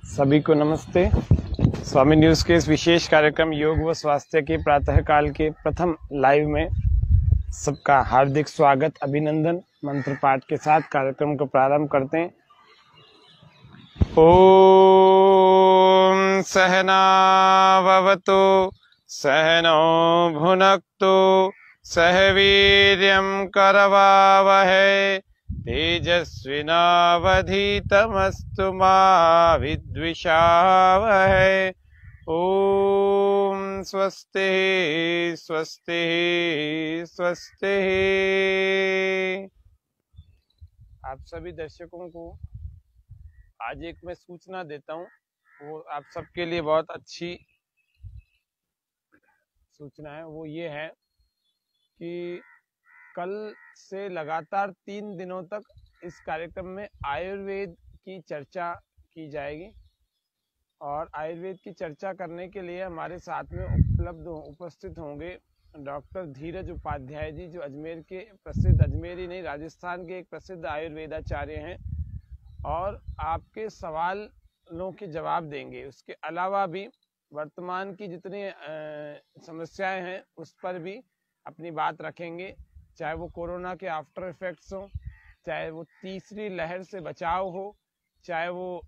सभी को नमस्ते। स्वामी न्यूज के इस विशेष कार्यक्रम योग व स्वास्थ्य के प्रातः काल के प्रथम लाइव में सबका हार्दिक स्वागत, अभिनंदन। मंत्र पाठ के साथ कार्यक्रम को प्रारंभ करते हैं। ओम सहना भवतु सहनो भुनक्तु सह वीर्यं करवावहै तेजस्विनावधीतमस्तु मा विद्विषावहै। ओम स्वस्ति स्वस्ति स्वस्ति। आप सभी दर्शकों को आज एक मैं सूचना देता हूँ, वो आप सबके लिए बहुत अच्छी सूचना है। वो ये है कि कल से लगातार 3 दिनों तक इस कार्यक्रम में आयुर्वेद की चर्चा की जाएगी और आयुर्वेद की चर्चा करने के लिए हमारे साथ में उपस्थित होंगे डॉक्टर धीरज उपाध्याय जी, जो अजमेर के प्रसिद्ध, अजमेर ही नहीं राजस्थान के एक प्रसिद्ध आयुर्वेदाचार्य हैं और आपके सवालों के जवाब देंगे। उसके अलावा भी वर्तमान की जितनी समस्याएं हैं उस पर भी अपनी बात रखेंगे, चाहे वो कोरोना के आफ्टर इफेक्ट्स हो, चाहे वो तीसरी लहर से बचाव हो, चाहे वो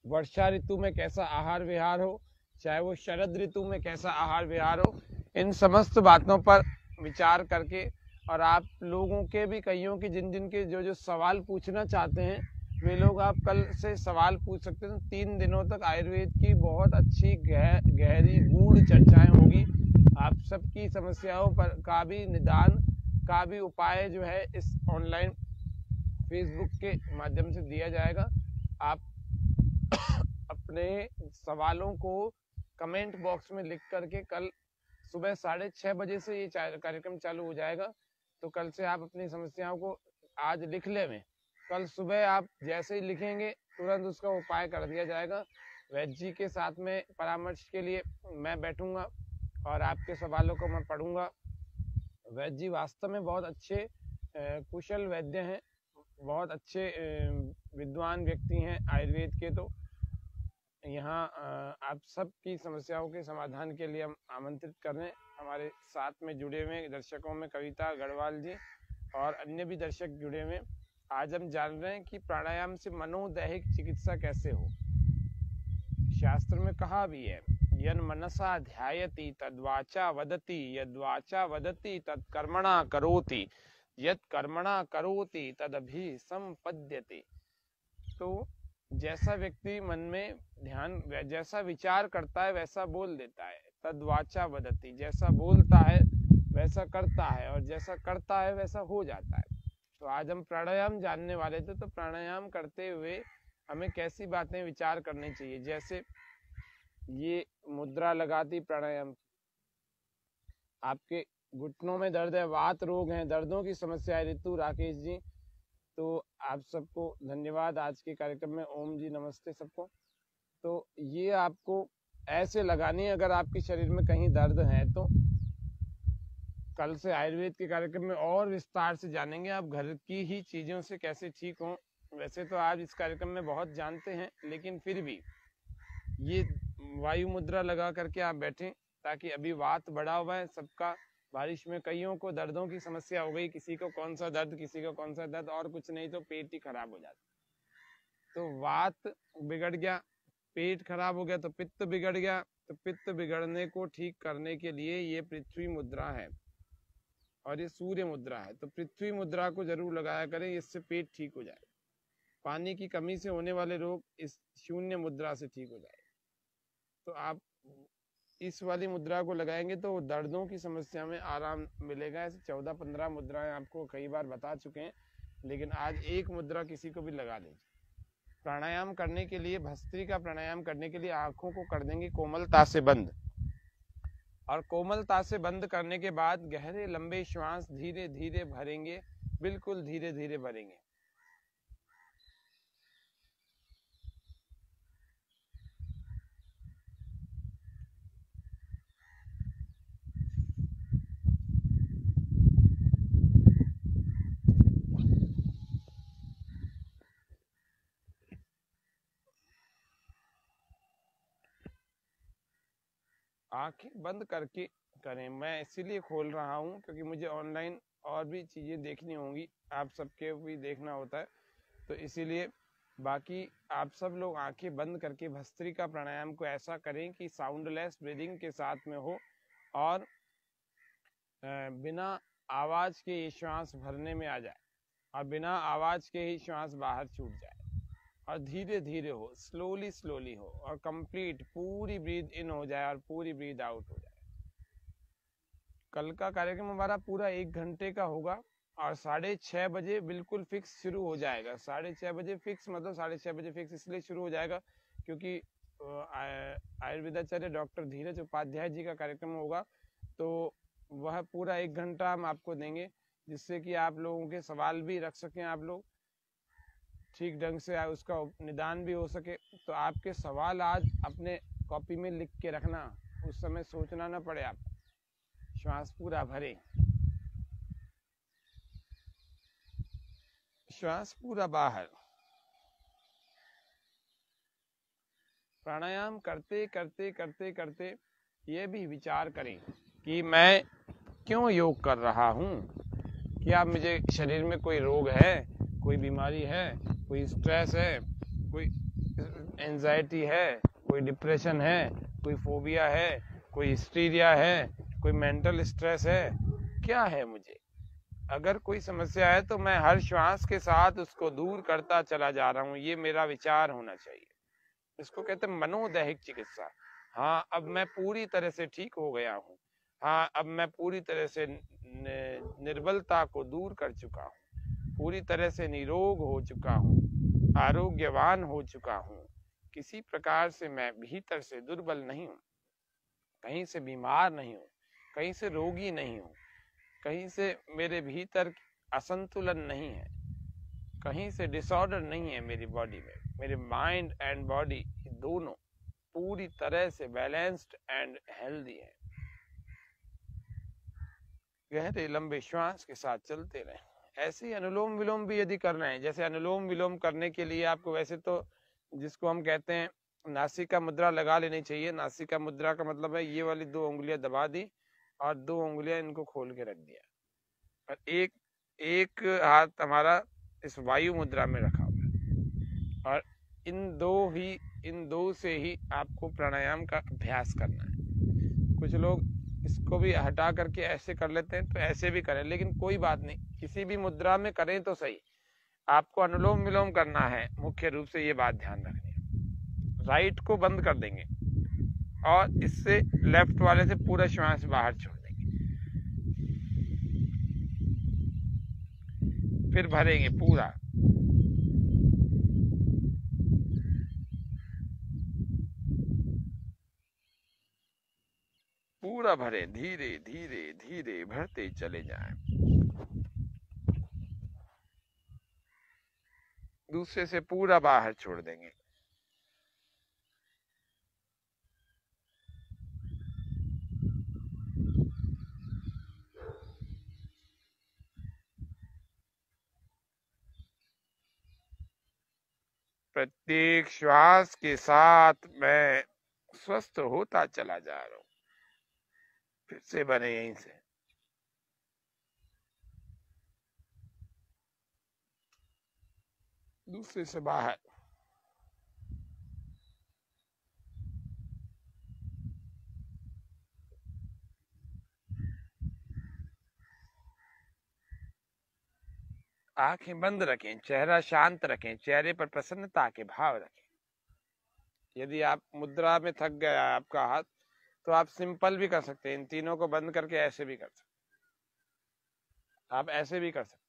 वर्षा ऋतु में कैसा आहार विहार हो, चाहे वो शरद ऋतु में कैसा आहार विहार हो। इन समस्त बातों पर विचार करके और आप लोगों के भी कईयों की जिन के जो सवाल पूछना चाहते हैं वे लोग आप कल से सवाल पूछ सकते हैं। 3 दिनों तक आयुर्वेद की बहुत अच्छी गहरी गूढ़ चर्चाएं होगी। आप सबकी समस्याओं पर का भी निदान का भी उपाय जो है इस ऑनलाइन फेसबुक के माध्यम से दिया जाएगा। आप अपने सवालों को कमेंट बॉक्स में लिख करके कल सुबह 6:30 बजे से ये कार्यक्रम चालू हो जाएगा। तो कल से आप अपनी समस्याओं को आज लिख लें, कल सुबह आप जैसे ही लिखेंगे तुरंत उसका उपाय कर दिया जाएगा। वैद्य जी के साथ में परामर्श के लिए मैं बैठूंगा और आपके सवालों को मैं पढ़ूंगा। वैद्य जी वास्तव में बहुत अच्छे कुशल वैद्य हैं, बहुत अच्छे विद्वान व्यक्ति हैं आयुर्वेद के। तो यहाँ आप सबकी समस्याओं के समाधान के लिए हम आमंत्रित कर रहे हैं। हमारे साथ में जुड़े हुए दर्शकों में कविता गढ़वाल जी और अन्य भी दर्शक जुड़े हुए। आज हम जान रहे हैं कि प्राणायाम से मनोदैहिक चिकित्सा कैसे हो। शास्त्र में कहा भी है, यन मनसा ध्यायति तद्वाचा वदति, यद्वाचा वदति तत्कर्मणा करोति, यत् कर्मणा करोति तदभि संपद्यते। तो जैसा व्यक्ति मन में ध्यान, जैसा विचार करता है वैसा बोल देता है। तद्वाचा वदति, जैसा बोलता है वैसा करता है और जैसा करता है वैसा हो जाता है। तो आज हम प्राणायाम जानने वाले थे, तो प्राणायाम करते हुए हमें कैसी बातें विचार करनी चाहिए। जैसे ये मुद्रा लगाती प्राणायाम, आपके घुटनों में दर्द है, वात रोग है, दर्दों की समस्या है, ऋतु राकेश जी, तो आप सबको धन्यवाद आज के कार्यक्रम में। ओम जी नमस्ते सबको। तो ये आपको ऐसे लगानी है अगर आपके शरीर में कहीं दर्द है तो। कल से आयुर्वेद के कार्यक्रम में और विस्तार से जानेंगे आप घर की ही चीजों से कैसे ठीक हों। वैसे तो आज इस कार्यक्रम में बहुत जानते हैं, लेकिन फिर भी ये वायु मुद्रा लगा करके आप बैठें, ताकि अभी वात बढ़ा हुआ है सबका। बारिश में कईयों को दर्दों की समस्या हो गई, किसी को कौन सा दर्द, किसी को कौन सा दर्द, और कुछ नहीं तो पेट ही खराब हो जाता। तो वात बिगड़ गया, पेट खराब हो गया तो पित्त बिगड़ गया। तो पित्त बिगड़ने को ठीक करने के लिए ये पृथ्वी मुद्रा है और ये सूर्य मुद्रा है। तो पृथ्वी मुद्रा को जरूर लगाया करें, इससे पेट ठीक हो जाए। पानी की कमी से होने वाले रोग इस शून्य मुद्रा से ठीक हो जाए। तो आप इस वाली मुद्रा को लगाएंगे तो दर्दों की समस्या में आराम मिलेगा। ऐसे 14-15 मुद्राएं आपको कई बार बता चुके हैं, लेकिन आज एक मुद्रा किसी को भी लगा लीजिए। प्राणायाम करने के लिए, भस्त्रिका प्राणायाम करने के लिए आंखों को कर देंगे कोमलता से बंद, और कोमलता से बंद करने के बाद गहरे लंबे श्वास धीरे धीरे भरेंगे, बिल्कुल धीरे धीरे भरेंगे। आंखें बंद करके करें। मैं इसीलिए खोल रहा हूँ क्योंकि मुझे ऑनलाइन और भी चीज़ें देखनी होंगी, आप सबके भी देखना होता है, तो इसीलिए। बाकी आप सब लोग आंखें बंद करके भस्त्रिका प्राणायाम को ऐसा करें कि साउंडलेस ब्रीदिंग के साथ में हो और बिना आवाज़ के ही श्वास भरने में आ जाए और बिना आवाज़ के ही श्वास बाहर छूट जाए और धीरे धीरे हो, स्लोली स्लोली हो और कंप्लीट पूरी ब्रीथ इन हो जाए और पूरी ब्रीथ आउट हो जाए। कल का कार्यक्रम हमारा पूरा 1 घंटे का होगा और 6:30 बजे बिल्कुल फिक्स शुरू हो जाएगा। 6:30 बजे फिक्स, मतलब 6:30 बजे फिक्स इसलिए शुरू हो जाएगा क्योंकि आयुर्वेदाचार्य डॉक्टर धीरज उपाध्याय जी का कार्यक्रम होगा, तो वह पूरा 1 घंटा हम आपको देंगे जिससे कि आप लोगों के सवाल भी रख सकें, आप लोग ठीक ढंग से उसका निदान भी हो सके। तो आपके सवाल आज अपने कॉपी में लिख के रखना, उस समय सोचना ना पड़े। आप श्वास पूरा भरें, श्वास पूरा बाहर। प्राणायाम करते करते करते करते ये भी विचार करें कि मैं क्यों योग कर रहा हूँ। क्या मुझे शरीर में कोई रोग है, कोई बीमारी है, कोई स्ट्रेस है, कोई एंजाइटी है, कोई डिप्रेशन है, कोई फोबिया है, कोई हिस्टीरिया है, कोई मेंटल स्ट्रेस है, क्या है मुझे? अगर कोई समस्या है तो मैं हर श्वास के साथ उसको दूर करता चला जा रहा हूँ, ये मेरा विचार होना चाहिए। इसको कहते हैं मनोदैहिक चिकित्सा। हाँ, अब मैं पूरी तरह से ठीक हो गया हूँ, हाँ अब मैं पूरी तरह से निर्बलता को दूर कर चुका हूँ, पूरी तरह से निरोग हो चुका हूँ, आरोग्यवान हो चुका हूँ, किसी प्रकार से मैं भीतर से दुर्बल नहीं हूँ, कहीं से बीमार नहीं हूँ, कहीं से रोगी नहीं हूँ, कहीं से मेरे भीतर असंतुलन नहीं है, कहीं से डिसऑर्डर नहीं है मेरी बॉडी में। मेरे माइंड एंड बॉडी दोनों पूरी तरह से बैलेंस्ड एंड हेल्दी है। गहरे लंबे श्वास के साथ चलते रहें। ऐसे ही अनुलोम विलोम भी यदि करना है, जैसे अनुलोम विलोम करने के लिए आपको वैसे तो जिसको हम कहते हैं नासिका मुद्रा लगा लेनी चाहिए। नासिका मुद्रा का मतलब है ये वाली 2 उंगलियां दबा दी और 2 उंगलियां इनको खोल के रख दिया और एक हाथ हमारा इस वायु मुद्रा में रखा हुआ है और इन दो से ही आपको प्राणायाम का अभ्यास करना है। कुछ लोग इसको भी हटा करके ऐसे कर लेते हैं, तो ऐसे भी करें, लेकिन कोई बात नहीं, किसी भी मुद्रा में करें तो सही। आपको अनुलोम विलोम करना है, मुख्य रूप से ये बात ध्यान रखनी है। राइट को बंद कर देंगे और इससे लेफ्ट वाले से पूरा श्वास बाहर छोड़ देंगे, फिर भरेंगे पूरा। पूरा भरे, धीरे धीरे धीरे भरते चले जाएं। दूसरे से पूरा बाहर छोड़ देंगे। प्रत्येक श्वास के साथ मैं स्वस्थ होता चला जा रहा हूं। फिर से बने यहीं से। दूसरे से बाहर। आंखें बंद रखें, चेहरा शांत रखें, चेहरे पर प्रसन्नता के भाव रखें। यदि आप मुद्रा में थक गया आपका हाथ, तो आप सिंपल भी कर सकते हैं, इन तीनों को बंद करके ऐसे भी कर सकते हैं, आप ऐसे भी कर सकते हैं।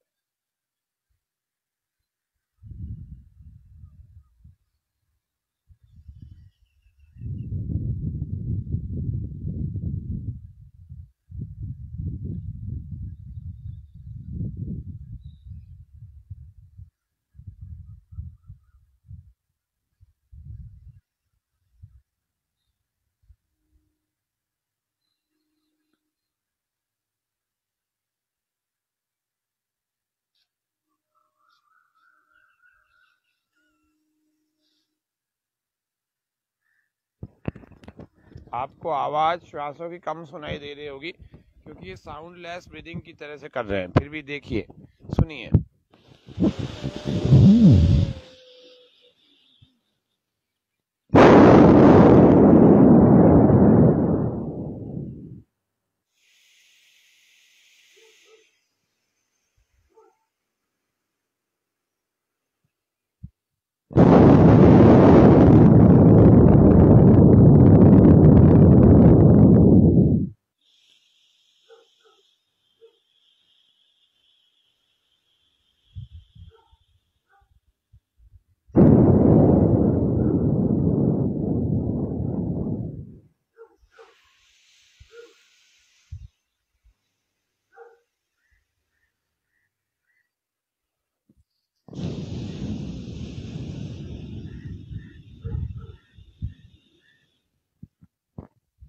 आपको आवाज श्वासों की कम सुनाई दे रही होगी क्योंकि ये साउंडलेस ब्रीदिंग की तरह से कर रहे हैं, फिर भी देखिए, सुनिए।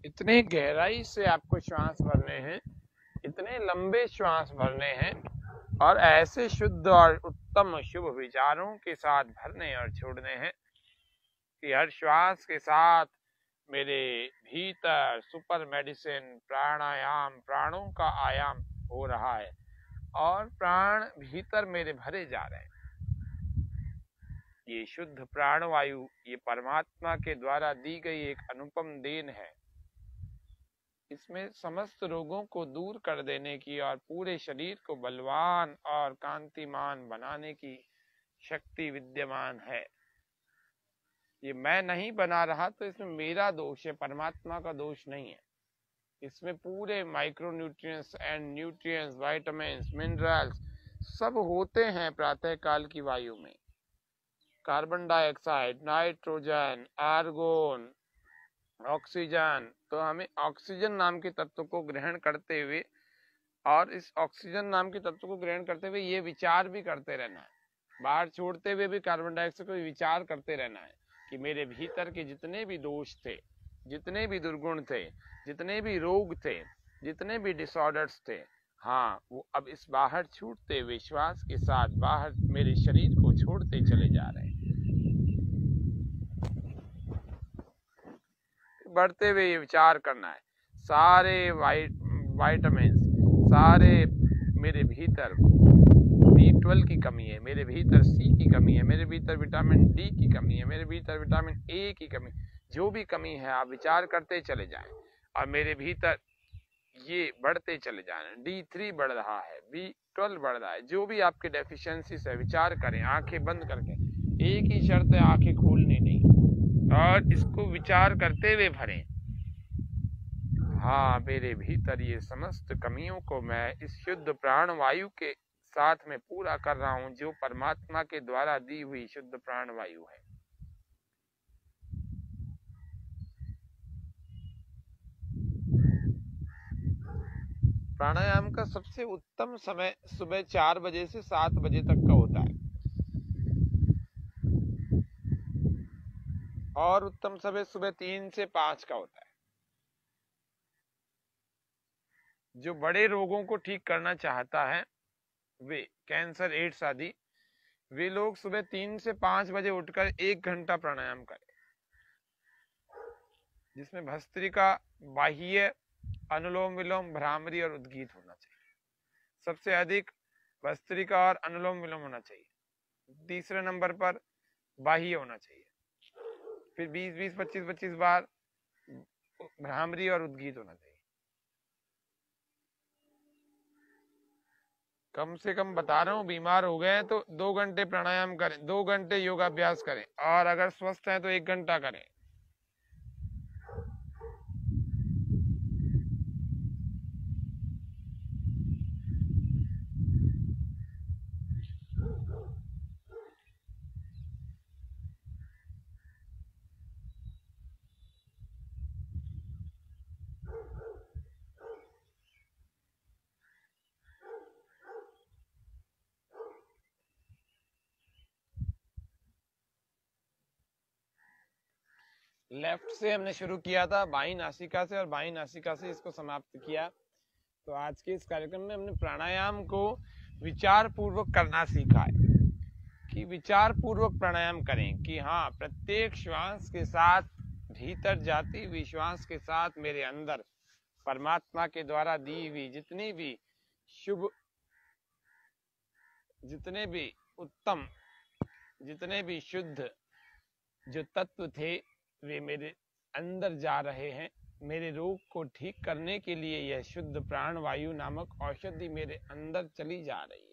इतने गहराई से आपको श्वास भरने हैं, इतने लंबे श्वास भरने हैं और ऐसे शुद्ध और उत्तम शुभ विचारों के साथ भरने और छोड़ने हैं कि हर श्वास के साथ मेरे भीतर सुपर मेडिसिन प्राणायाम, प्राणों का आयाम हो रहा है और प्राण भीतर मेरे भरे जा रहे हैं। ये शुद्ध प्राणवायु, ये परमात्मा के द्वारा दी गई एक अनुपम देन है। इसमें समस्त रोगों को दूर कर देने की और पूरे शरीर को बलवान और कांतिमान बनाने की शक्ति विद्यमान है। ये मैं नहीं बना रहा तो इसमें मेरा दोष है, परमात्मा का दोष नहीं है। इसमें पूरे micro nutrients and nutrients, vitamins, minerals सब होते हैं प्रातः काल की वायु में। Carbon dioxide, nitrogen, argon, oxygen. तो हमें ऑक्सीजन नाम के तत्व को ग्रहण करते हुए और इस ऑक्सीजन नाम के तत्व को ग्रहण करते हुए ये विचार भी करते रहना है, बाहर छोड़ते हुए भी कार्बन डाइऑक्साइड को विचार करते रहना है कि मेरे भीतर के जितने भी दोष थे, जितने भी दुर्गुण थे, जितने भी रोग थे, जितने भी डिसऑर्डर्स थे, हाँ वो अब इस बाहर छूटते हुए श्वास के साथ बाहर मेरे शरीर को छोड़ते चले जा रहे हैं। बढ़ते हुए ये विचार करना है, सारे वाइटामिन, सारे मेरे भीतर B12 की कमी है, मेरे भीतर C की कमी है, मेरे भीतर विटामिन D की कमी है, मेरे भीतर विटामिन A की कमी, जो भी कमी है आप विचार करते चले जाएं और मेरे भीतर ये बढ़ते चले जाएं। D3 बढ़ रहा है, B12 बढ़ रहा है, जो भी आपके डेफिशिएंसीज है विचार करें आंखें बंद करके। एक ही शर्त है, आंखें खोलनी नहीं और इसको विचार करते हुए भरें। हाँ, मेरे भीतर ये समस्त कमियों को मैं इस शुद्ध प्राण वायु के साथ में पूरा कर रहा हूं, जो परमात्मा के द्वारा दी हुई शुद्ध प्राण वायु है। प्राणायाम का सबसे उत्तम समय सुबह 4 बजे से 7 बजे तक का होता है और उत्तम समय सुबह 3 से 5 का होता है। जो बड़े रोगों को ठीक करना चाहता है, वे कैंसर, एड्स आदि, वे लोग सुबह 3 से 5 बजे उठकर 1 घंटा प्राणायाम करें, जिसमें भस्त्रिका, बाह्य, अनुलोम विलोम, भ्रामरी और उद्गीत होना चाहिए। सबसे अधिक भस्त्रिका और अनुलोम विलोम होना चाहिए। तीसरे नंबर पर बाह्य होना चाहिए, फिर 20-20, 25-25 बार भ्रामरी और उद्गीत होना चाहिए। कम से कम बता रहा हूँ, बीमार हो गए हैं तो 2 घंटे प्राणायाम करें, 2 घंटे योगाभ्यास करें और अगर स्वस्थ हैं तो 1 घंटा करें। लेफ्ट से हमने शुरू किया था, बाई नासिका से, और बाई नासिका से इसको समाप्त किया। तो आज के इस कार्यक्रम में हमने प्राणायाम को विचार पूर्वक करना सीखा है कि विचार पूर्वक प्राणायाम करें कि हाँ, प्रत्येक श्वास के साथ भीतर जाती विश्वास के साथ मेरे अंदर परमात्मा के द्वारा दी हुई जितनी भी शुभ, जितने भी उत्तम, जितने भी शुद्ध जो तत्व थे वे मेरे अंदर जा रहे हैं। मेरे रोग को ठीक करने के लिए यह शुद्ध प्राण वायु नामक औषधि मेरे अंदर चली जा रही है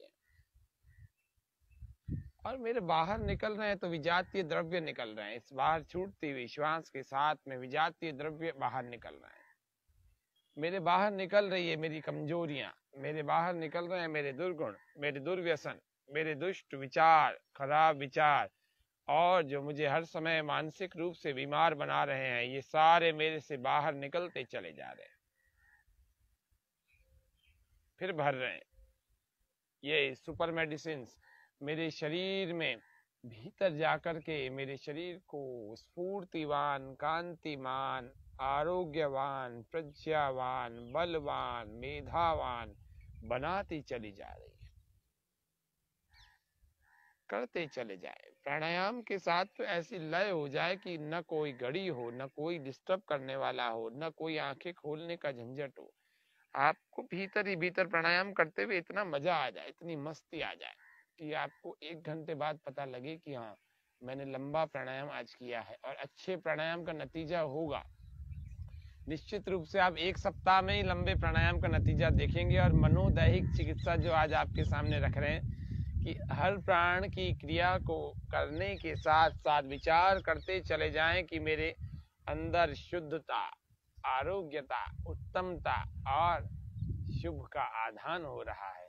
और मेरे बाहर निकल रहे हैं तो विजातीय द्रव्य निकल रहे हैं। इस बाहर छूटती हुई श्वास के साथ में विजातीय द्रव्य बाहर निकल रहे हैं। मेरे बाहर निकल रही है मेरी कमजोरियां, मेरे बाहर निकल रहे हैं मेरे दुर्गुण, मेरे दुर्व्यसन, मेरे दुष्ट विचार, खराब विचार, और जो मुझे हर समय मानसिक रूप से बीमार बना रहे हैं, ये सारे मेरे से बाहर निकलते चले जा रहे हैं, फिर भर रहे हैं। ये सुपर मेडिसिन मेरे शरीर में भीतर जाकर के मेरे शरीर को स्फूर्तिवान, कांतिमान, आरोग्यवान, प्रज्ञावान, बलवान, मेधावान बनाती चली जा रही है। करते चले जाए प्राणायाम के साथ तो ऐसी लय हो जाए कि न कोई घड़ी हो, न कोई डिस्टर्ब करने वाला हो, न कोई आंखें खोलने का झंझट हो। आपको भीतर ही भीतर प्राणायाम करते हुए इतना मजा आ जाए, इतनी मस्ती आ जाए कि आपको 1 घंटे बाद पता लगे कि हाँ मैंने लंबा प्राणायाम आज किया है। और अच्छे प्राणायाम का नतीजा होगा निश्चित रूप से। आप 1 सप्ताह में ही लंबे प्राणायाम का नतीजा देखेंगे। और मनोदैहिक चिकित्सा जो आज आपके सामने रख रहे हैं कि हर प्राण की क्रिया को करने के साथ साथ विचार करते चले जाएं कि मेरे अंदर शुद्धता, आरोग्यता, उत्तमता और शुभ का आधान हो रहा है।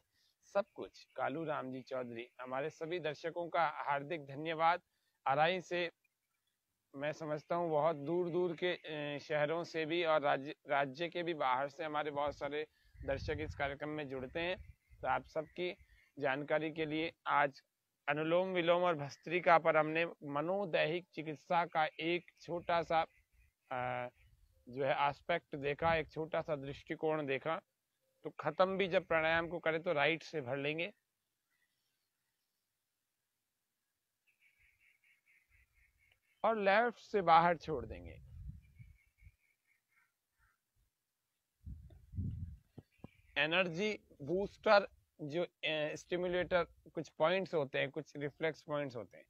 सब कुछ कालू राम जी चौधरी, हमारे सभी दर्शकों का हार्दिक धन्यवाद। आरआई से मैं समझता हूँ बहुत दूर दूर के शहरों से भी और राज्य के भी बाहर से हमारे बहुत सारे दर्शक इस कार्यक्रम में जुड़ते हैं। तो आप सबकी जानकारी के लिए आज अनुलोम विलोम और भस्त्रिका पर हमने मनोदैहिक चिकित्सा का एक छोटा सा जो है एस्पेक्ट देखा, एक छोटा सा दृष्टिकोण देखा। तो खत्म भी जब प्राणायाम को करें तो राइट से भर लेंगे और लेफ्ट से बाहर छोड़ देंगे। एनर्जी बूस्टर जो स्टिमुलेटर कुछ पॉइंट्स होते हैं, कुछ रिफ्लेक्स पॉइंट्स होते हैं।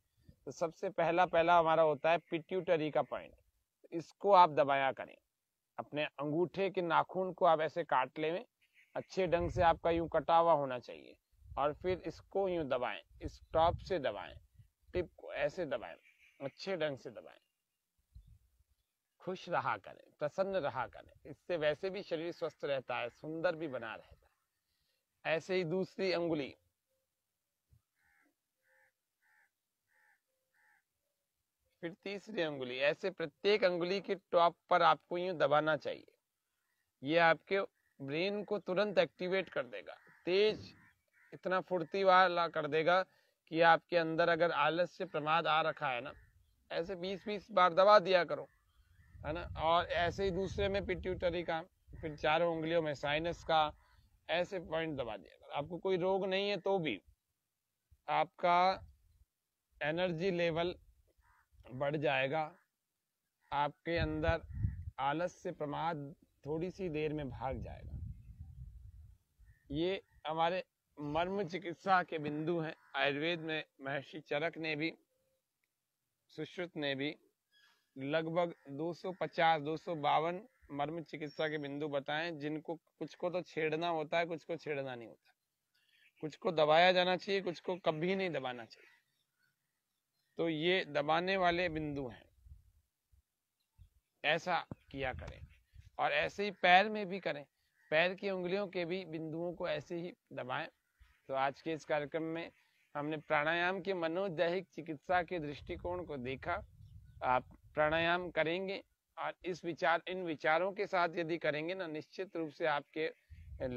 तो सबसे पहला हमारा होता है पिट्यूटरी का पॉइंट। इसको आप दबाया करें, अपने अंगूठे के नाखून को आप ऐसे काट लें, अच्छे ढंग से आपका यूं कटा हुआ होना चाहिए, और फिर इसको यूं दबाएं, इस टॉप से दबाएं, टिप को ऐसे दबाएं, अच्छे ढंग से दबाएं। खुश रहा करें, प्रसन्न रहा करें, इससे वैसे भी शरीर स्वस्थ रहता है, सुंदर भी बना रहता है। ऐसे ही दूसरी अंगुली, फिर तीसरी अंगुली, ऐसे प्रत्येक अंगुली के टॉप पर आपको यूं दबाना चाहिए। ये आपके ब्रेन को तुरंत एक्टिवेट कर देगा, तेज, इतना फुर्ती वाला कर देगा कि आपके अंदर अगर आलस्य प्रमाद आ रखा है ना, ऐसे 20-20 बार दबा दिया करो, है ना। और ऐसे ही दूसरे में पिट्यूटरी का, फिर चारों उंगलियों में साइनस का, ऐसे पॉइंट दबा दिया करो। आपको कोई रोग नहीं है तो भी आपका एनर्जी लेवल बढ़ जाएगा, आपके अंदर आलस्य प्रमाद थोड़ी सी देर में भाग जाएगा। ये हमारे मर्म चिकित्सा के बिंदु हैं। आयुर्वेद में महर्षि चरक ने भी, सुश्रुत ने भी लगभग 250-252 मर्म चिकित्सा के बिंदु बताएं, जिनको कुछ को तो छेड़ना होता है, कुछ को छेड़ना नहीं होता, कुछ को दबाया जाना चाहिए, कुछ को कभी नहीं दबाना चाहिए। तो ये दबाने वाले बिंदु हैं, ऐसा किया करें। और ऐसे ही पैर में भी करें, पैर की उंगलियों के भी बिंदुओं को ऐसे ही दबाएं। तो आज के इस कार्यक्रम में हमने प्राणायाम के मनोदैहिक चिकित्सा के दृष्टिकोण को देखा। आप प्राणायाम करेंगे और इन विचारों के साथ यदि करेंगे ना, निश्चित रूप से आपके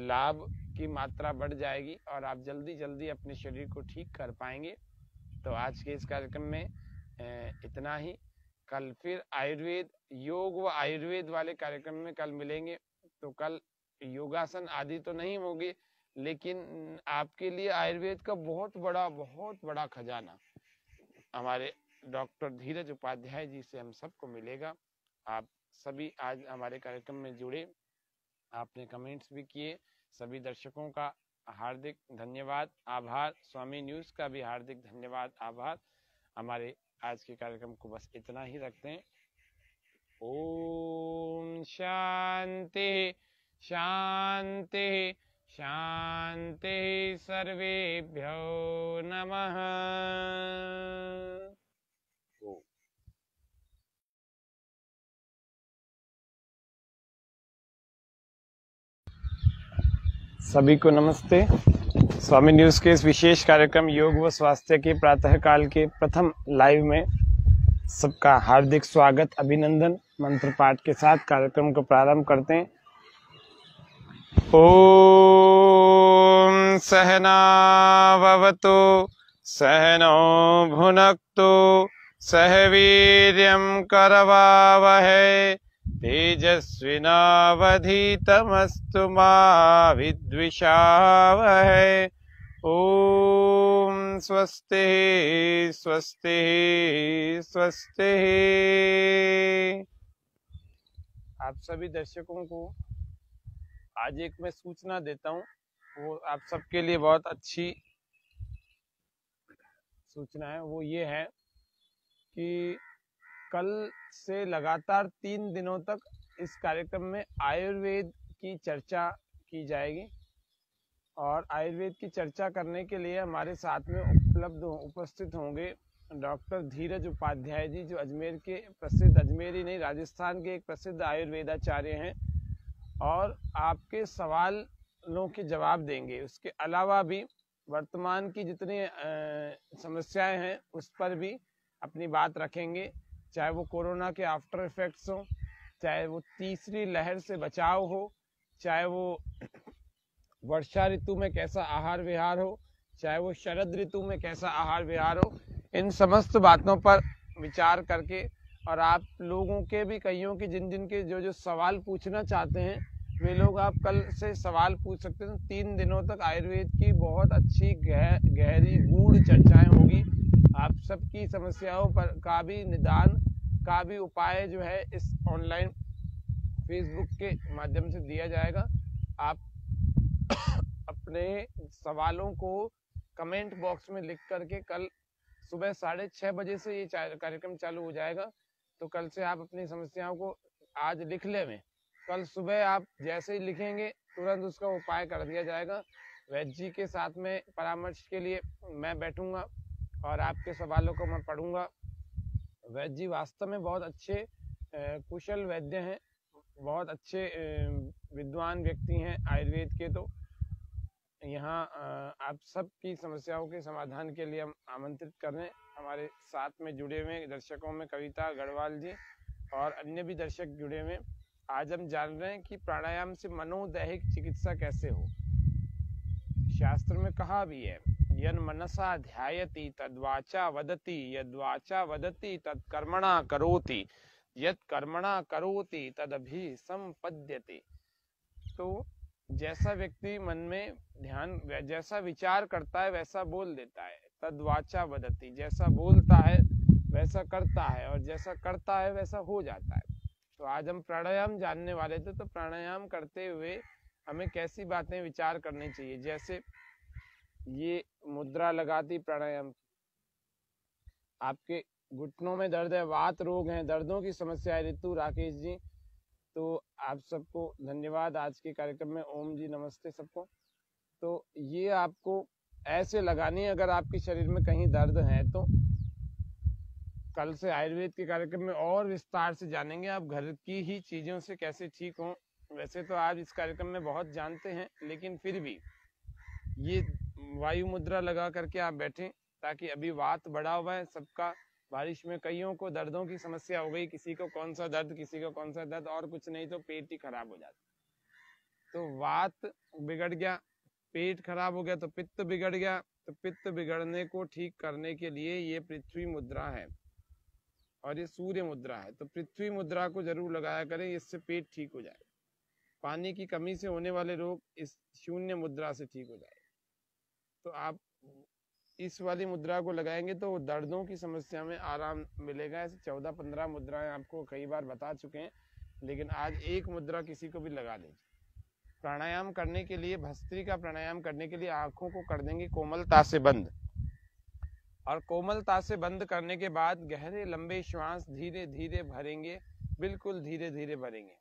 लाभ की मात्रा बढ़ जाएगी और आप जल्दी अपने शरीर को ठीक कर पाएंगे। तो आज के इस कार्यक्रम में इतना ही। कल फिर आयुर्वेद, योग व आयुर्वेद वाले कार्यक्रम में कल मिलेंगे। तो कल योगासन आदि तो नहीं होगी, लेकिन आपके लिए आयुर्वेद का बहुत बड़ा खजाना हमारे डॉक्टर धीरज उपाध्याय जी से हम सबको मिलेगा। आप सभी आज हमारे कार्यक्रम में जुड़े, आपने कमेंट्स भी किए। सभी दर्शकों का हार्दिक धन्यवाद, आभार। स्वामी न्यूज का भी हार्दिक धन्यवाद, आभार। हमारे आज के कार्यक्रम को बस इतना ही रखते हैं। ओम शांति शांति शांति, सर्वेभ्यो नमः। सभी को नमस्ते। स्वामी न्यूज के इस विशेष कार्यक्रम योग व स्वास्थ्य के प्रातः काल के प्रथम लाइव में सबका हार्दिक स्वागत, अभिनंदन। मंत्र पाठ के साथ कार्यक्रम को प्रारंभ करते हैं। ओम सहना भवतु सहनो भुनक्तु सह वीर्यं करवावहै तेजस्विनावधीतमस्तु मा विद्विषावहै। ओम स्वस्ति स्वस्ति स्वस्ति। आप सभी दर्शकों को आज एक मैं सूचना देता हूँ, वो आप सबके लिए बहुत अच्छी सूचना है। वो ये है कि कल से लगातार 3 दिनों तक इस कार्यक्रम में आयुर्वेद की चर्चा की जाएगी। और आयुर्वेद की चर्चा करने के लिए हमारे साथ में उपस्थित होंगे डॉक्टर धीरज उपाध्याय जी, जो अजमेर के प्रसिद्ध, अजमेर ही नहीं राजस्थान के एक प्रसिद्ध आयुर्वेदाचार्य हैं, और आपके सवालों के जवाब देंगे। उसके अलावा भी वर्तमान की जितनी समस्याएं हैं उस पर भी अपनी बात रखेंगे, चाहे वो कोरोना के आफ्टर इफेक्ट्स हो, चाहे वो तीसरी लहर से बचाव हो, चाहे वो वर्षा ऋतु में कैसा आहार विहार हो, चाहे वो शरद ऋतु में कैसा आहार विहार हो। इन समस्त बातों पर विचार करके, और आप लोगों के भी कईयों के जिन के जो सवाल पूछना चाहते हैं वे लोग आप कल से सवाल पूछ सकते हैं। 3 दिनों तक आयुर्वेद की बहुत अच्छी गहरी गूढ़ चर्चाएं होगी। आप सबकी समस्याओं पर का भी निदान का भी उपाय जो है इस ऑनलाइन फेसबुक के माध्यम से दिया जाएगा। आप अपने सवालों को कमेंट बॉक्स में लिख करके कल सुबह 6:30 बजे से ये कार्यक्रम चालू हो जाएगा। तो कल से आप अपनी समस्याओं को आज लिख लें, कल सुबह आप जैसे ही लिखेंगे तुरंत उसका उपाय कर दिया जाएगा। वैद्य जी के साथ में परामर्श के लिए मैं बैठूंगा और आपके सवालों को मैं पढ़ूंगा। वैद्य जी वास्तव में बहुत अच्छे कुशल वैद्य हैं, बहुत अच्छे विद्वान व्यक्ति हैं आयुर्वेद के। तो यहाँ आप सबकी समस्याओं के समाधान के लिए हम आमंत्रित कर रहे हैं। हमारे साथ में जुड़े हुए दर्शकों में कविता गढ़वाल जी और अन्य भी दर्शक जुड़े हुए। आज हम जान रहे हैं कि प्राणायाम से मनोदैहिक चिकित्सा कैसे हो। शास्त्र में कहा भी है, यन मनसा ध्यायति तद्वाचा वदति, यद्वाचा वदति तत्कर्मणा करोति, यत् कर्मणा करोति तदभि संपद्यते। तो जैसा व्यक्ति मन में ध्यान, जैसा विचार करता है वैसा बोल देता है। तद्वाचा वदति, जैसा बोलता है वैसा करता है, और जैसा करता है वैसा हो जाता है। तो आज हम प्राणायाम जानने वाले थे। तो प्राणायाम करते हुए हमें कैसी बातें विचार करनी चाहिए, जैसे ये मुद्रा लगाती प्राणायाम, आपके घुटनों में दर्द है, वात रोग है, दर्दों की समस्या है, ऋतु राकेश जी, तो आप सबको धन्यवाद आज के कार्यक्रम में। ओम जी नमस्ते सबको। तो ये आपको ऐसे लगानी है अगर आपके शरीर में कहीं दर्द है तो। कल से आयुर्वेद के कार्यक्रम में और विस्तार से जानेंगे आप घर की ही चीज़ों से कैसे ठीक हों। वैसे तो आज इस कार्यक्रम में बहुत जानते हैं, लेकिन फिर भी ये वायु मुद्रा लगा करके आप बैठें, ताकि अभी वात बढ़ा हुआ है सबका। बारिश में कईयों को दर्दों की समस्या हो गई, किसी को कौन सा दर्द, किसी को कौन सा दर्द, और कुछ नहीं तो पेट ही खराब हो जाता। तो वात बिगड़ गया, पेट खराब हो गया तो पित्त बिगड़ गया। तो पित्त बिगड़ने को ठीक करने के लिए ये पृथ्वी मुद्रा है और ये सूर्य मुद्रा है। तो पृथ्वी मुद्रा को जरूर लगाया करें, इससे पेट ठीक हो जाए। पानी की कमी से होने वाले रोग इस शून्य मुद्रा से ठीक हो जाए। तो आप इस वाली मुद्रा को लगाएंगे तो दर्दों की समस्या में आराम मिलेगा। ऐसे 14-15 मुद्राएं आपको कई बार बता चुके हैं, लेकिन आज एक मुद्रा किसी को भी लगा लीजिए। प्राणायाम करने के लिए, भस्त्रिका प्राणायाम करने के लिए आंखों को कर देंगे कोमलता से बंद, और कोमलता से बंद करने के बाद गहरे लंबे श्वास धीरे धीरे भरेंगे, बिल्कुल धीरे धीरे भरेंगे।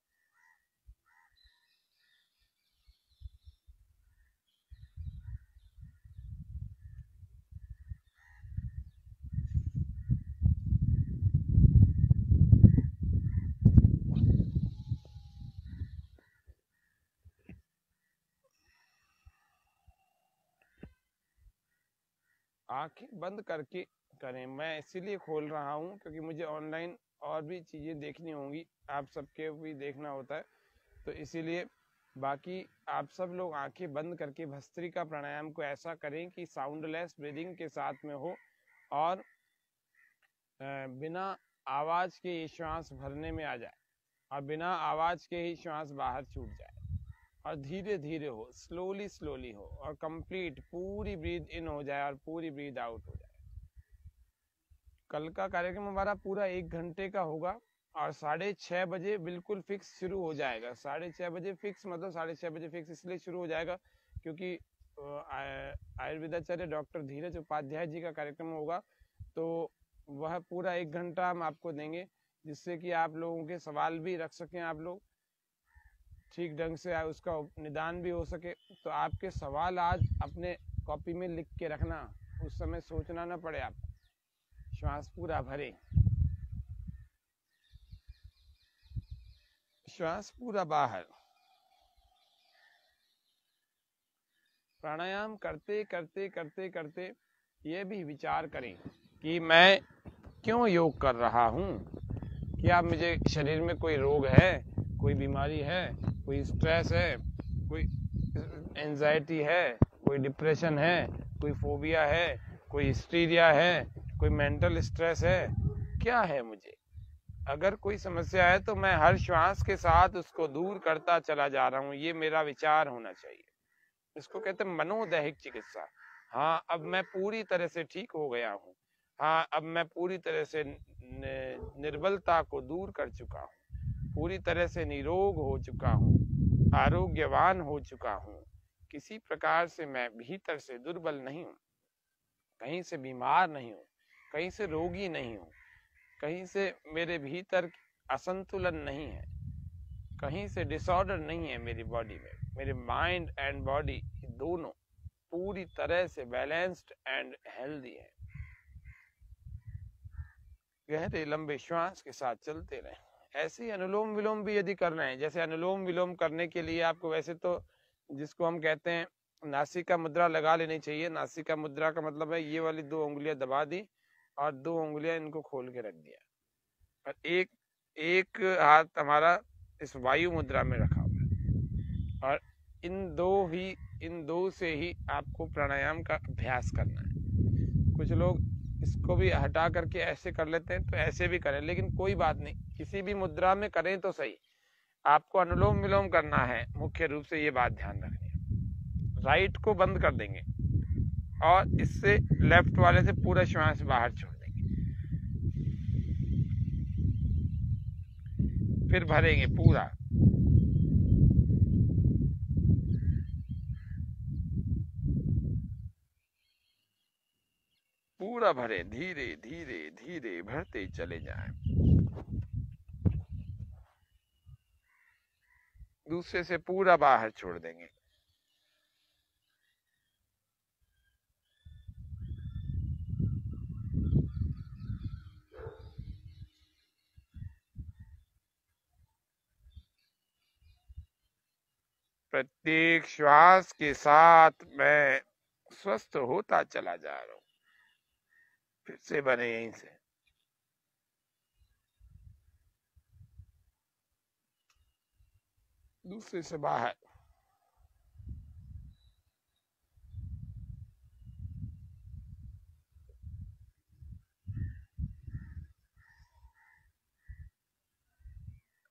आंखें बंद करके करें। मैं इसीलिए खोल रहा हूँ क्योंकि मुझे ऑनलाइन और भी चीज़ें देखनी होंगी, आप सबके भी देखना होता है, तो इसीलिए। बाकी आप सब लोग आंखें बंद करके भस्त्रिका प्राणायाम को ऐसा करें कि साउंडलेस ब्रीदिंग के साथ में हो, और बिना आवाज़ के ही श्वास भरने में आ जाए और बिना आवाज़ के ही श्वास बाहर छूट जाए, और धीरे धीरे हो, स्लोली स्लोली हो, और कंप्लीट पूरी ब्रीथ इन हो जाए और पूरी ब्रीथ आउट हो जाए। कल का कार्यक्रम हमारा पूरा 1 घंटे का होगा, और 6:30 बजे बिल्कुल फिक्स शुरू हो जाएगा। 6:30 बजे फिक्स, मतलब 6:30 बजे फिक्स इसलिए शुरू हो जाएगा क्योंकि आयुर्वेदाचार्य डॉक्टर धीरज उपाध्याय जी का कार्यक्रम होगा, तो वह पूरा 1 घंटा हम आपको देंगे, जिससे कि आप लोगों के सवाल भी रख सकें, आप लोग ठीक ढंग से उसका निदान भी हो सके। तो आपके सवाल आज अपने कॉपी में लिख के रखना, उस समय सोचना ना पड़े। आप श्वास पूरा भरे, श्वास पूरा बाहर। प्राणायाम करते करते करते करते ये भी विचार करें कि मैं क्यों योग कर रहा हूँ। क्या मुझे शरीर में कोई रोग है, कोई बीमारी है, कोई स्ट्रेस है, कोई एंजाइटी है, कोई डिप्रेशन है, कोई फोबिया है, कोई हिस्टीरिया है, कोई मेंटल स्ट्रेस है, क्या है मुझे? अगर कोई समस्या है तो मैं हर श्वास के साथ उसको दूर करता चला जा रहा हूँ, ये मेरा विचार होना चाहिए। इसको कहते हैं मनोदैहिक चिकित्सा। हाँ, अब मैं पूरी तरह से ठीक हो गया हूँ, हाँ अब मैं पूरी तरह से निर्बलता को दूर कर चुका हूँ, पूरी तरह से निरोग हो चुका हूँ, आरोग्यवान हो चुका हूँ, किसी प्रकार से मैं भीतर से दुर्बल नहीं हूँ, कहीं से बीमार नहीं हूँ, कहीं से रोगी नहीं हूँ, कहीं से मेरे भीतर असंतुलन नहीं है, कहीं से डिसऑर्डर नहीं है मेरी बॉडी में। मेरे माइंड एंड बॉडी दोनों पूरी तरह से बैलेंस्ड एंड हेल्दी है। गहरे लंबे श्वास के साथ चलते रहें। ऐसे ही अनुलोम विलोम भी यदि कर रहे हैं, जैसे अनुलोम विलोम करने के लिए आपको वैसे तो जिसको हम कहते हैं नासिका मुद्रा लगा लेनी चाहिए। नासिका मुद्रा का मतलब है ये वाली 2 उंगलियां दबा दी और 2 उंगलियां इनको खोल के रख दिया, और एक हाथ हमारा इस वायु मुद्रा में रखा हुआ है, और इन दो से ही आपको प्राणायाम का अभ्यास करना है। कुछ लोग इसको भी हटा करके ऐसे कर लेते हैं, तो ऐसे भी करें, लेकिन कोई बात नहीं, किसी भी मुद्रा में करें तो सही। आपको अनुलोम विलोम करना है, मुख्य रूप से ये बात ध्यान रखनी है। राइट को बंद कर देंगे और इससे लेफ्ट वाले से पूरा श्वास बाहर छोड़ देंगे, फिर भरेंगे पूरा। पूरा भरे, धीरे धीरे धीरे भरते चले जाएं। दूसरे से पूरा बाहर छोड़ देंगे। प्रत्येक श्वास के साथ मैं स्वस्थ होता चला जा रहा हूं। फिर से बने यहीं से। दूसरे से बाहर।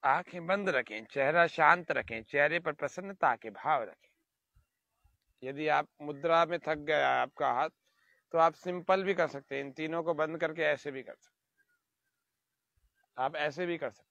आंखें बंद रखें, चेहरा शांत रखें, चेहरे पर प्रसन्नता के भाव रखें। यदि आप मुद्रा में थक गया आपका हाथ, तो आप सिंपल भी कर सकते हैं, इन तीनों को बंद करके ऐसे भी कर सकते हैं, आप ऐसे भी कर सकते हैं।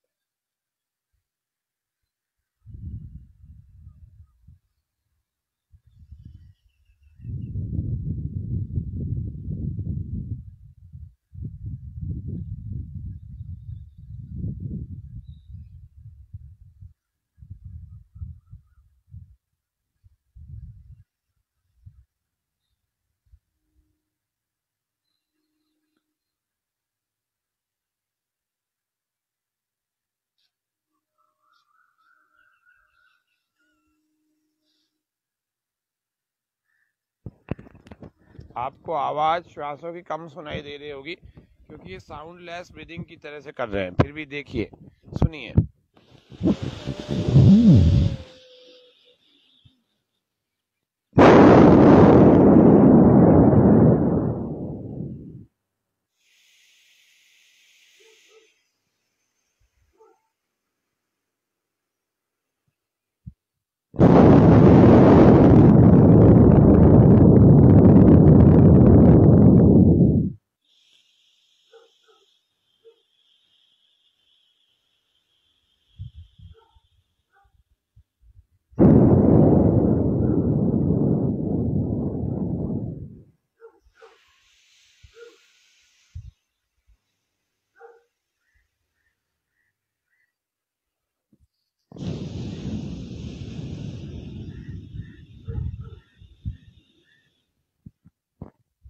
आपको आवाज श्वासों की कम सुनाई दे रही होगी क्योंकि ये साउंडलेस ब्रीदिंग की तरह से कर रहे हैं, फिर भी देखिए, सुनिए।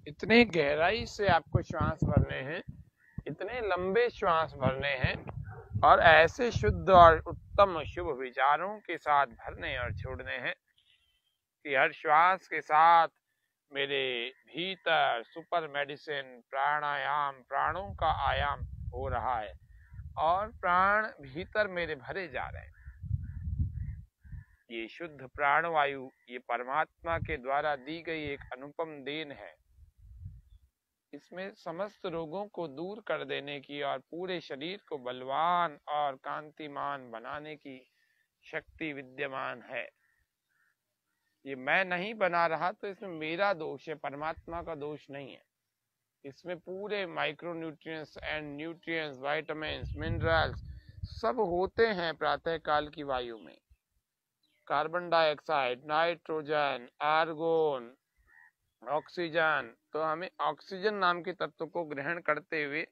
इतने गहराई से आपको श्वास भरने हैं, इतने लंबे श्वास भरने हैं और ऐसे शुद्ध और उत्तम शुभ विचारों के साथ भरने और छोड़ने हैं कि हर श्वास के साथ मेरे भीतर सुपर मेडिसिन प्राणायाम, प्राणों का आयाम हो रहा है और प्राण भीतर मेरे भरे जा रहे हैं। ये शुद्ध प्राणवायु, ये परमात्मा के द्वारा दी गई एक अनुपम देन है। इसमें समस्त रोगों को दूर कर देने की और पूरे शरीर को बलवान और कांतिमान बनाने की शक्ति विद्यमान है। ये मैं नहीं बना रहा तो इसमें मेरा दोष है, परमात्मा का दोष नहीं है। इसमें पूरे micro nutrients and nutrients, vitamins, minerals सब होते हैं प्रातः काल की वायु में। Carbon dioxide, nitrogen, argon, oxygen. तो हमें ऑक्सीजन नाम के तत्व को ग्रहण करते हुए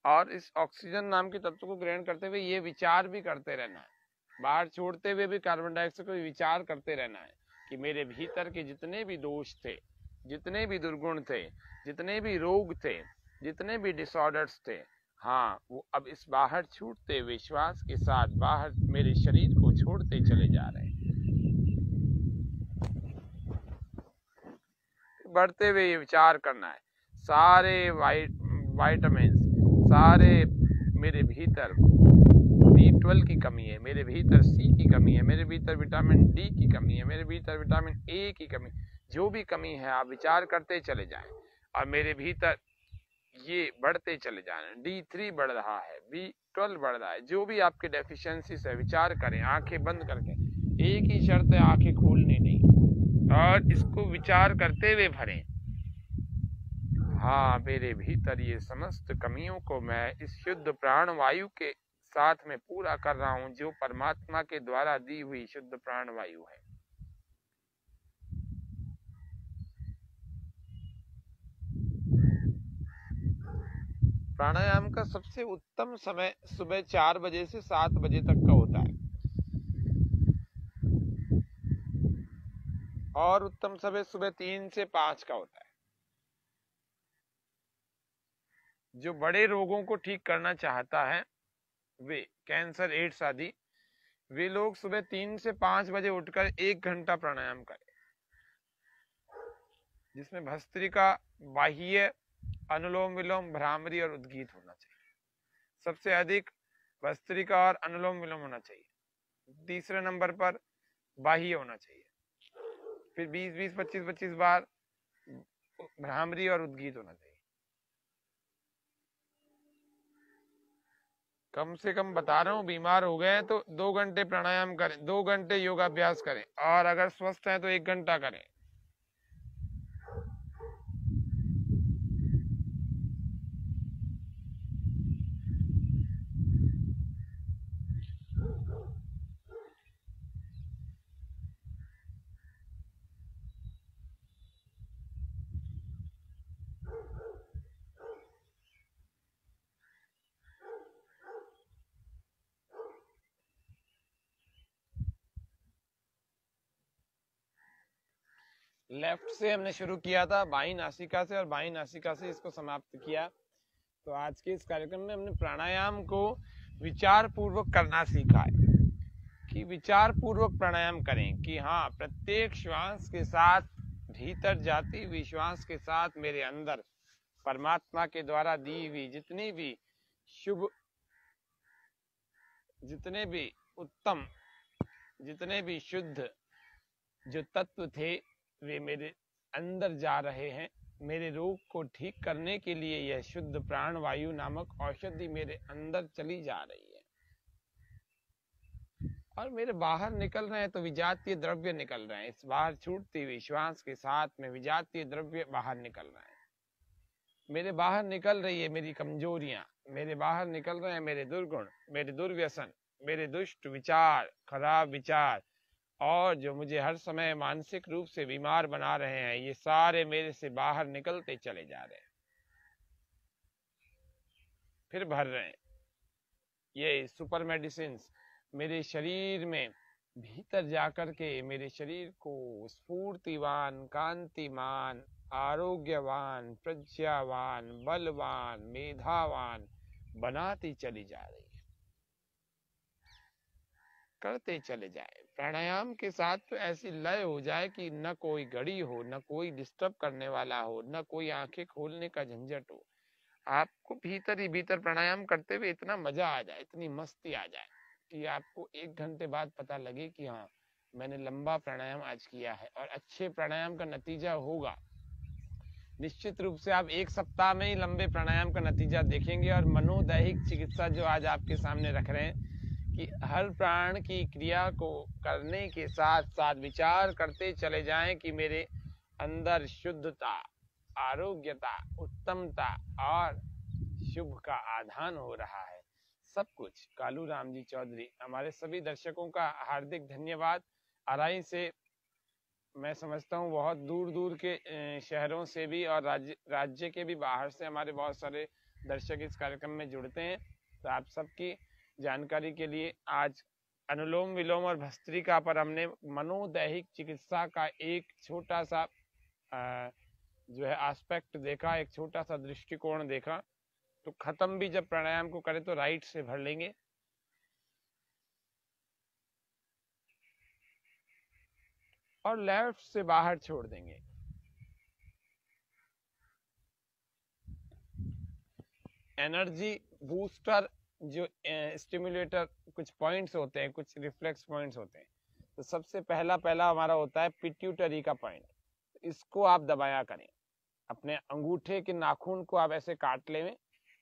और इस ऑक्सीजन नाम के तत्व को ग्रहण करते हुए ये विचार भी करते रहना है, बाहर छोड़ते हुए भी कार्बन डाइऑक्साइड को विचार करते रहना है कि मेरे भीतर के जितने भी दोष थे, जितने भी दुर्गुण थे, जितने भी रोग थे, जितने भी डिसऑर्डर्स थे, हाँ वो अब इस बाहर छूटते हुए श्वास के साथ बाहर मेरे शरीर को छोड़ते चले जा रहे हैं। बढ़ते हुए ये विचार करना है, सारे वाइटामिन, सारे मेरे भीतर B12 की कमी है, मेरे भीतर C की कमी है, मेरे भीतर विटामिन D की कमी है, मेरे भीतर विटामिन A की कमी, जो भी कमी है आप विचार करते चले जाएं और मेरे भीतर ये बढ़ते चले जाएं। D3 बढ़ रहा है, B12 बढ़ रहा है, जो भी आपके डेफिशिएंसीज है विचार करें आंखें बंद करके। एक ही शर्त है, आंखें खोलनी नहीं और इसको विचार करते हुए भरें। हाँ, मेरे भीतर ये समस्त कमियों को मैं इस शुद्ध प्राण वायु के साथ में पूरा कर रहा हूं, जो परमात्मा के द्वारा दी हुई शुद्ध प्राण वायु है। प्राणायाम का सबसे उत्तम समय सुबह 4 बजे से 7 बजे तक का होता है और उत्तम समय सुबह 3 से 5 का होता है। जो बड़े रोगों को ठीक करना चाहता है, वे कैंसर, एड्स आदि, वे लोग सुबह 3 से 5 बजे उठकर 1 घंटा प्राणायाम करें, जिसमें भस्त्रिका, बाह्य, अनुलोम विलोम, भ्रामरी और उद्गीत होना चाहिए। सबसे अधिक भस्त्रिका और अनुलोम विलोम होना चाहिए। तीसरे नंबर पर बाह्य होना चाहिए, फिर 20-20, 25-25 बार भ्रामरी और उद्गीत होना चाहिए। कम से कम बता रहा हूँ, बीमार हो गए तो 2 घंटे प्राणायाम करें, 2 घंटे योगाभ्यास करें और अगर स्वस्थ हैं तो 1 घंटा करें। लेफ्ट से हमने शुरू किया था, बाई नासिका से, और बाई नासिका से इसको समाप्त किया। तो आज के इस कार्यक्रम में हमने प्राणायाम को विचार पूर्वक करना सीखा है कि विचार पूर्वक प्राणायाम करें कि हाँ, प्रत्येक श्वास के साथ भीतर जाती हुई श्वास के साथ मेरे अंदर परमात्मा के द्वारा दी हुई जितनी भी शुभ, जितने भी उत्तम, जितने भी शुद्ध जो तत्व थे वे मेरे अंदर जा रहे हैं। मेरे रोग को ठीक करने के लिए यह शुद्ध प्राण वायु नामक औषधि मेरे अंदर चली जा रही है और मेरे बाहर निकल रहे हैं तो विजातीय द्रव्य निकल रहे हैं। इस बाहर छूटती हुई श्वास के साथ में विजातीय द्रव्य बाहर निकल रहे हैं। मेरे बाहर निकल रही है मेरी कमजोरियां, मेरे बाहर निकल रहे हैं मेरे दुर्गुण, मेरे दुर्व्यसन, मेरे दुष्ट विचार, खराब विचार, और जो मुझे हर समय मानसिक रूप से बीमार बना रहे हैं, ये सारे मेरे से बाहर निकलते चले जा रहे हैं, फिर भर रहे हैं। ये सुपर मेडिसिन मेरे शरीर में भीतर जाकर के मेरे शरीर को स्फूर्तिवान, कांतिमान, आरोग्यवान, प्रज्ञावान, बलवान, मेधावान बनाती चली जा रही है। करते चले जाए प्राणायाम के साथ, तो ऐसी लय हो जाए कि न कोई घड़ी हो, न कोई डिस्टर्ब करने वाला हो, न कोई आंखें खोलने का झंझट हो। आपको भीतर ही भीतर प्राणायाम करते हुए इतना मजा आ जाए, इतनी मस्ती आ जाए कि आपको 1 घंटे बाद पता लगे कि हाँ, मैंने लंबा प्राणायाम आज किया है। और अच्छे प्राणायाम का नतीजा होगा निश्चित रूप से। आप 1 सप्ताह में ही लंबे प्राणायाम का नतीजा देखेंगे। और मनोदैहिक चिकित्सा जो आज आपके सामने रख रहे हैं कि हर प्राण की क्रिया को करने के साथ साथ विचार करते चले जाएं कि मेरे अंदर शुद्धता, आरोग्यता, उत्तमता और शुभ का आधान हो रहा है। सब कुछ कालू राम जी चौधरी, हमारे सभी दर्शकों का हार्दिक धन्यवाद। आरआई से मैं समझता हूँ बहुत दूर दूर के शहरों से भी और राज्य के भी बाहर से हमारे बहुत सारे दर्शक इस कार्यक्रम में जुड़ते हैं। तो आप सबकी जानकारी के लिए आज अनुलोम विलोम और भस्त्रिका पर हमने मनोदैहिक चिकित्सा का एक छोटा सा जो है एस्पेक्ट देखा, एक छोटा सा दृष्टिकोण देखा। तो खत्म भी जब प्राणायाम को करें तो राइट से भर लेंगे और लेफ्ट से बाहर छोड़ देंगे। एनर्जी बूस्टर जो स्टिमुलेटर कुछ पॉइंट्स होते हैं, कुछ रिफ्लेक्स पॉइंट्स होते हैं। तो सबसे पहला हमारा होता है पिट्यूटरी का पॉइंट। इसको आप दबाया करें, अपने अंगूठे के नाखून को आप ऐसे काट लें,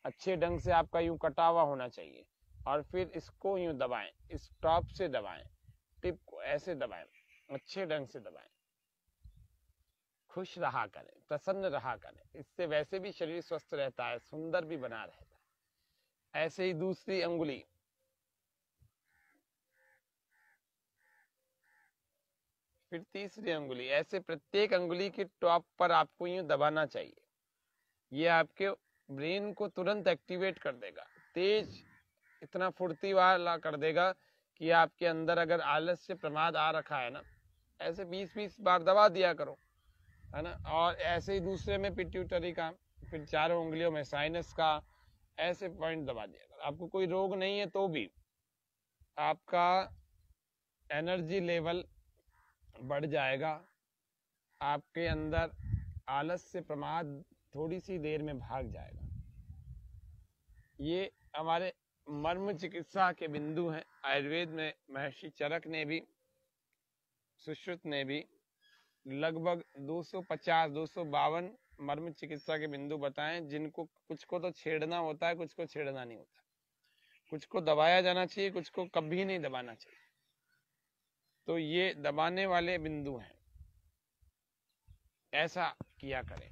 अच्छे ढंग से आपका यूं कटा हुआ होना चाहिए, और फिर इसको यूं दबाएं, इस टॉप से दबाएं, टिप को ऐसे दबाएं, अच्छे ढंग से दबाएं। खुश रहा करें, प्रसन्न रहा करें, इससे वैसे भी शरीर स्वस्थ रहता है, सुंदर भी बना रहता है। ऐसे ही दूसरी अंगुली, फिर तीसरी अंगुली, ऐसे प्रत्येक अंगुली के टॉप पर आपको यूं दबाना चाहिए। ये आपके ब्रेन को तुरंत एक्टिवेट कर देगा, तेज, इतना फुर्ती वाला कर देगा कि आपके अंदर अगर आलस्य प्रमाद आ रखा है ना, ऐसे 20-20 बार दबा दिया करो, है ना। और ऐसे ही दूसरे में पिट्यूटरी का, फिर चारों उंगलियों में साइनस का, ऐसे पॉइंट दबा दिया करो। आपको कोई रोग नहीं है तो भी आपका एनर्जी लेवल बढ़ जाएगा, आपके अंदर आलस्य प्रमाद थोड़ी सी देर में भाग जाएगा। ये हमारे मर्म चिकित्सा के बिंदु हैं। आयुर्वेद में महर्षि चरक ने भी, सुश्रुत ने भी लगभग 250-252 मर्म चिकित्सा के बिंदु बताएं, जिनको कुछ को तो छेड़ना होता है, कुछ को छेड़ना नहीं होता, कुछ को दबाया जाना चाहिए, कुछ को कभी नहीं दबाना चाहिए। तो ये दबाने वाले बिंदु हैं, ऐसा किया करें।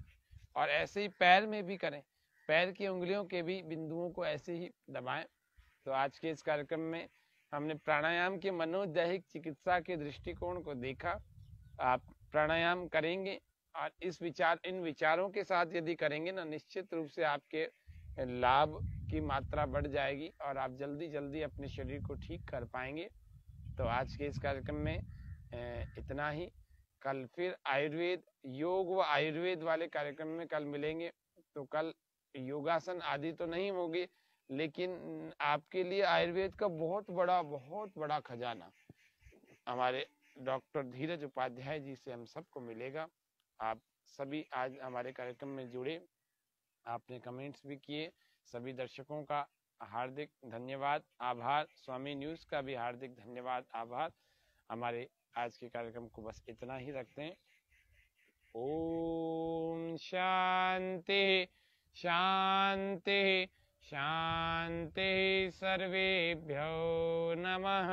और ऐसे ही पैर में भी करें, पैर की उंगलियों के भी बिंदुओं को ऐसे ही दबाएं। तो आज के इस कार्यक्रम में हमने प्राणायाम के मनोदैहिक चिकित्सा के दृष्टिकोण को देखा। आप प्राणायाम करेंगे और इन विचारों के साथ यदि करेंगे ना, निश्चित रूप से आपके लाभ की मात्रा बढ़ जाएगी और आप जल्दी अपने शरीर को ठीक कर पाएंगे। तो आज के इस कार्यक्रम में इतना ही। कल फिर आयुर्वेद, योग व आयुर्वेद वाले कार्यक्रम में कल मिलेंगे। तो कल योगासन आदि तो नहीं होगी, लेकिन आपके लिए आयुर्वेद का बहुत बड़ा खजाना हमारे डॉक्टर धीरज उपाध्याय जी से हम सबको मिलेगा। आप सभी आज हमारे कार्यक्रम में जुड़े, आपने कमेंट्स भी किए, सभी दर्शकों का हार्दिक धन्यवाद, आभार। स्वामी न्यूज़ का भी हार्दिक धन्यवाद, आभार। हमारे आज के कार्यक्रम को बस इतना ही रखते हैं। ओम शांति शांति शांति, सर्वेभ्यो नमः।